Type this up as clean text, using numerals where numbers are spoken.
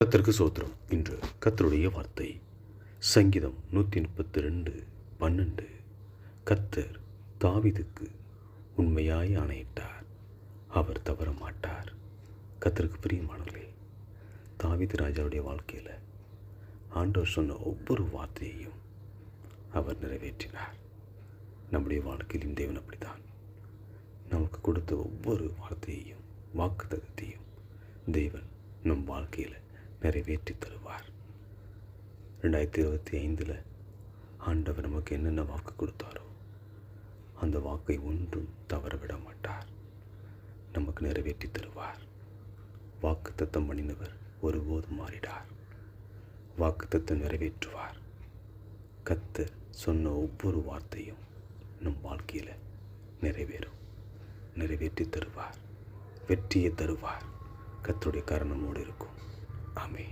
கர்த்தருக்கு சோத்திரம். இன்று கர்த்தருடைய வார்த்தை சங்கீதம் 132:12. கர்த்தர் தாவீதுக்கு உண்மையாய் ஆணையிட்டார், அவர் தவற மாட்டார். கர்த்தருக்கு பிரியமானவர்களே, தாவீது ராஜாவுடைய வாழ்க்கையில் ஆண்டவர் சொன்ன ஒவ்வொரு வார்த்தையையும் அவர் நிறைவேற்றினார். நம்முடைய வாழ்க்கையிலும் தேவன் அப்படித்தான். நமக்கு கொடுத்த ஒவ்வொரு வார்த்தையையும் வாக்குத்தத்தத்தையும் தேவன் நம் வாழ்க்கையில் நிறைவேற்றி தருவார். 2025 ஆண்டவர் நமக்கு என்னென்ன வாக்கு கொடுத்தாரோ அந்த வாக்கை ஒன்றும் தவற விட மாட்டார். நமக்கு நிறைவேற்றி தருவார். வாக்குத்தத்தம் பண்ணினவர் ஒருபோதும் மாறிடார். வாக்குத்தத்தம் நிறைவேற்றுவார். கர்த்தர் சொன்ன ஒவ்வொரு வார்த்தையும் நம் வாழ்க்கையில் நிறைவேறும். நிறைவேற்றி தருவார். வெற்றியை தருவார். கர்த்தருடைய கரம் நம்மோடு இருக்கும். ஆமென்.